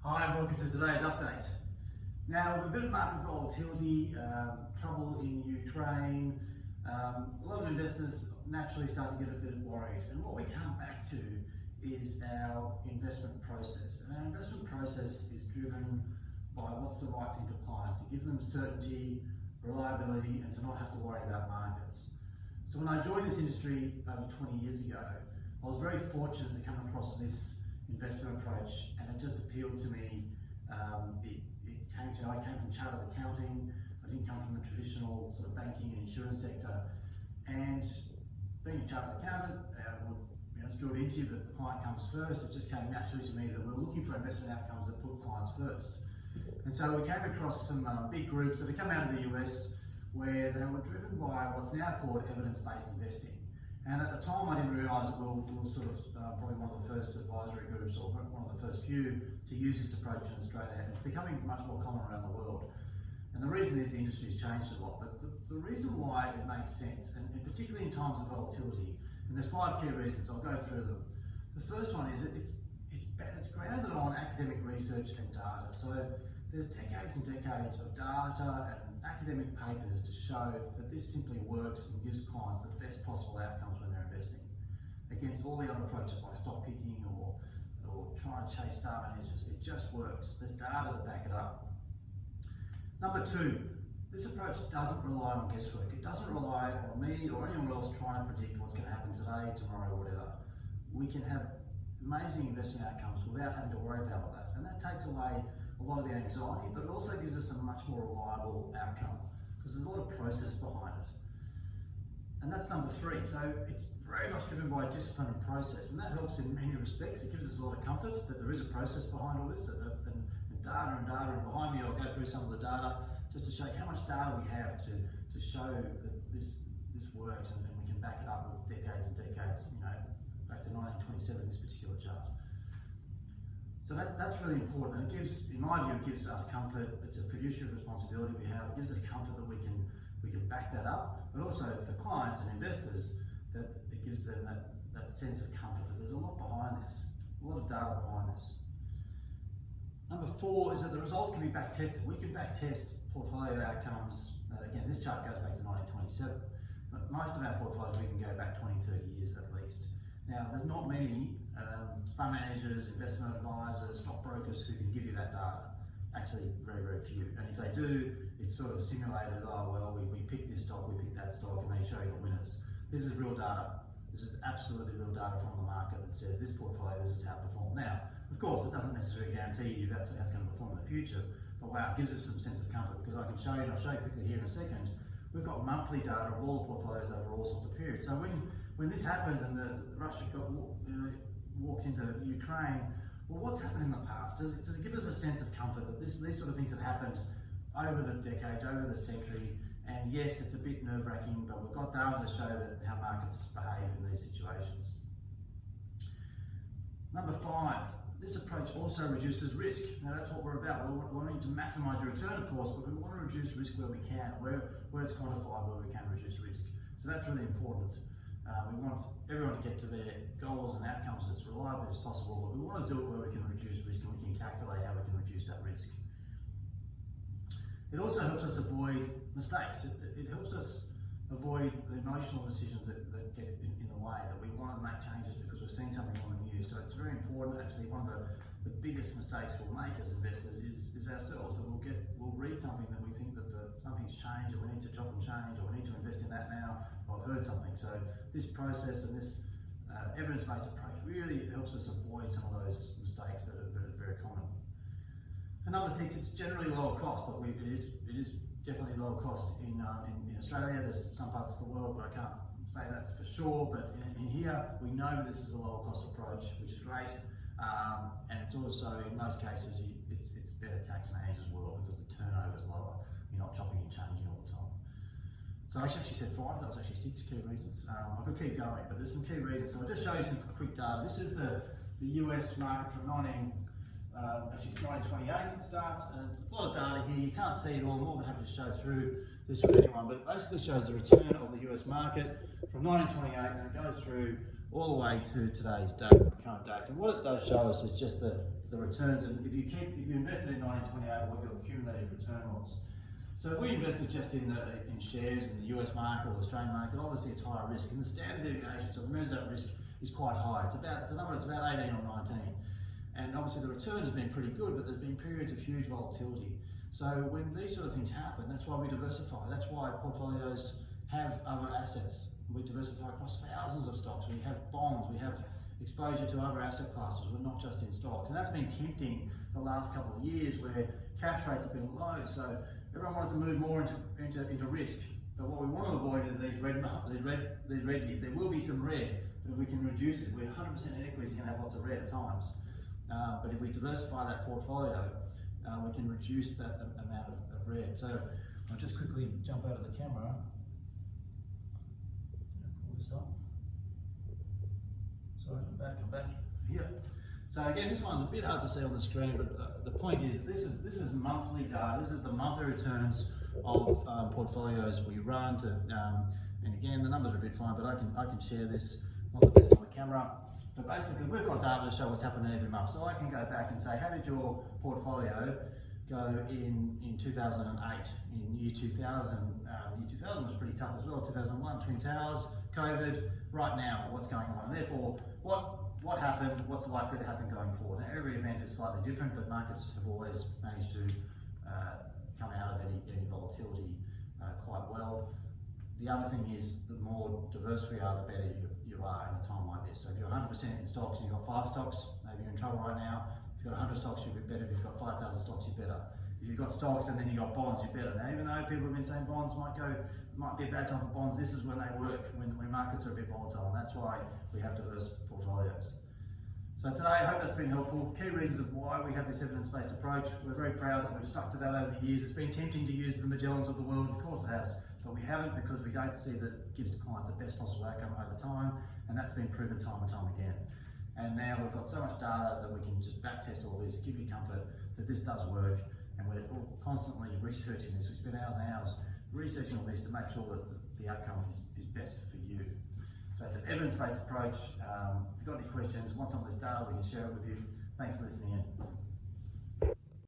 Hi and welcome to today's update. Now, with a bit of market volatility, trouble in Ukraine, a lot of investors naturally start to get a bit worried. And what we come back to is our investment process. And our investment process is driven by what's the right thing for clients, to give them certainty, reliability, and to not have to worry about markets. So when I joined this industry over 20 years ago, I was very fortunate to come across this investment approach, and it just appealed to me. I came from chartered accounting. I didn't come from the traditional sort of banking and insurance sector. And being a chartered accountant, it's drilled into you that the client comes first. It just came naturally to me that we were looking for investment outcomes that put clients first. And so we came across some big groups that had come out of the US where they were driven by what's now called evidence-based investing. And at the time, I didn't realise that we were sort of probably one of the first advisory groups, or one of the first few, to use this approach in Australia. And it's becoming much more common around the world. And the reason is the industry's changed a lot. But the reason why it makes sense, and particularly in times of volatility, and there's 5 key reasons. I'll go through them. The first one is that it's grounded on academic research and data. So there's decades and decades of data and academic papers to show that this simply works and gives clients the best possible outcomes when they're investing, against all the other approaches like stock picking or trying to chase star managers. It just works. There's data to back it up. Number 2, this approach doesn't rely on guesswork. It doesn't rely on me or anyone else trying to predict what's going to happen today, tomorrow, whatever. We can have amazing investment outcomes without having to worry about that, and that takes away a lot of the anxiety, but it also gives us a much more reliable outcome because there's a lot of process behind it. And that's number 3. So it's very much driven by discipline and process, and that helps in many respects. It gives us a lot of comfort that there is a process behind all this, and data. And behind me, I'll go through some of the data just to show you how much data we have to show that this works, and we can back it up with decades and decades, back to 1927, this particular chart. So that's really important, and it gives, in my view, it gives us comfort. It's a fiduciary responsibility we have. It gives us comfort that we can back that up, but also for clients and investors, that it gives them that sense of comfort that there's a lot behind this, a lot of data behind this. Number 4 is that the results can be back tested. We can back test portfolio outcomes. Again, this chart goes back to 1927, but most of our portfolios we can go back 20, 30 years at least. Now, there's not many fund managers, investment advisors, stockbrokers who can give you that data. Actually, very, very few. And if they do, it's sort of simulated, we picked this stock, we picked that stock, and they show you the winners. This is real data. This is absolutely real data from the market that says this portfolio, this is how it performed. Now, of course, it doesn't necessarily guarantee you that's how it's going to perform in the future, but wow, it gives us some sense of comfort, because I can show you, and I'll show you quickly here in a second, we've got monthly data of all the portfolios over all sorts of periods. So when this happens and Russia walked into Ukraine, well, what's happened in the past? Does it give us a sense of comfort that these sort of things have happened over the decades, over the century? And yes, it's a bit nerve-wracking, but we've got data to show that how markets behave in these situations. Number 5, this approach also reduces risk. Now that's what we're about. We're wanting to maximise your return, of course, but we want to reduce risk where we can, where it's quantified, where we can reduce risk. So that's really important. We want everyone to get to their goals and outcomes as reliably as possible, but we want to do it where we can reduce risk and we can calculate how we can reduce that risk. It also helps us avoid mistakes. It helps us avoid the emotional decisions that get in the way, that we want to make changes because we've seen something on the news. So it's very important. Actually, one of the biggest mistakes we'll make as investors is ourselves. So we'll read something that we think that something's changed, or we need to chop and change, or we need to invest in that now, or I've heard something. So this process and this evidence-based approach really helps us avoid some of those mistakes that are very common. And number 6, it's generally lower cost. It is definitely lower cost in Australia. There's some parts of the world where I can't say that's for sure, but in here we know that this is a lower cost approach, which is great. And it's also, in most cases, it's better tax managed as well, because the turnover is lower. You're not chopping and changing all the time. So I actually said 5, that was actually 6 key reasons. I could keep going, but there's some key reasons. So I'll just show you some quick data. This is the US market from 1928 it starts, and a lot of data here. You can't see it all. I'm more than happy to show through this for anyone, but it basically shows the return of the US market from 1928, and it goes through all the way to today's date, current date. And what it does show us is just the returns. And if you invested in 1928, what your cumulative return was. So if we invested just in shares in the US market or the Australian market, obviously it's higher risk. And the standard deviation, so remember that risk is quite high. It's a number that's about 18 or 19. And obviously the return has been pretty good, but there's been periods of huge volatility. So when these sort of things happen, that's why we diversify. That's why portfolios have other assets. We diversify across thousands of stocks. We have bonds, we have exposure to other asset classes. We're not just in stocks. And that's been tempting the last couple of years where cash rates have been low. So everyone wanted to move more into risk. But what we want to avoid is these red years. There will be some red, but if we can reduce it, we're 100% in equities, you're going to have lots of red at times. But if we diversify that portfolio, we can reduce that amount of red. So I'll just quickly jump out of the camera. Pull this up. Sorry, I'm back. Here. So again, this one's a bit hard to see on the screen, but the point is, this is monthly data. This is the monthly returns of portfolios we run. And again, the numbers are a bit fine, but I can share this. Not the best on the camera. But basically, we've got data to show what's happening every month. So I can go back and say, how did your portfolio go in 2008, in year 2000? Year 2000 was pretty tough as well. 2001, Twin Towers, COVID. Right now, what's going on? And therefore, what happened? What's likely to happen going forward? Now, every event is slightly different, but markets have always managed to come out of any volatility quite well. The other thing is, the more diverse we are, the better you are in a time like this. So if you're 100% in stocks and you've got 5 stocks, maybe you're in trouble right now. If you've got 100 stocks, you're a bit better. If you've got 5,000 stocks, you're better. If you've got stocks and then you've got bonds, you're better. Now, even though people have been saying bonds might be a bad time for bonds, this is when they work, when markets are a bit volatile, and that's why we have diverse portfolios. So today, I hope that's been helpful. Key reasons of why we have this evidence-based approach. We're very proud that we've stuck to that over the years. It's been tempting to use the Magellans of the world, of course it has, but we haven't, because we don't see that it gives clients the best possible outcome over time, and that's been proven time and time again. And now we've got so much data that we can just back test all this, give you comfort that this does work, and we're constantly researching this. We spend hours and hours researching all this to make sure that the outcome is best for you. So it's an evidence-based approach. If you've got any questions, want some of this data, we can share it with you. Thanks for listening in.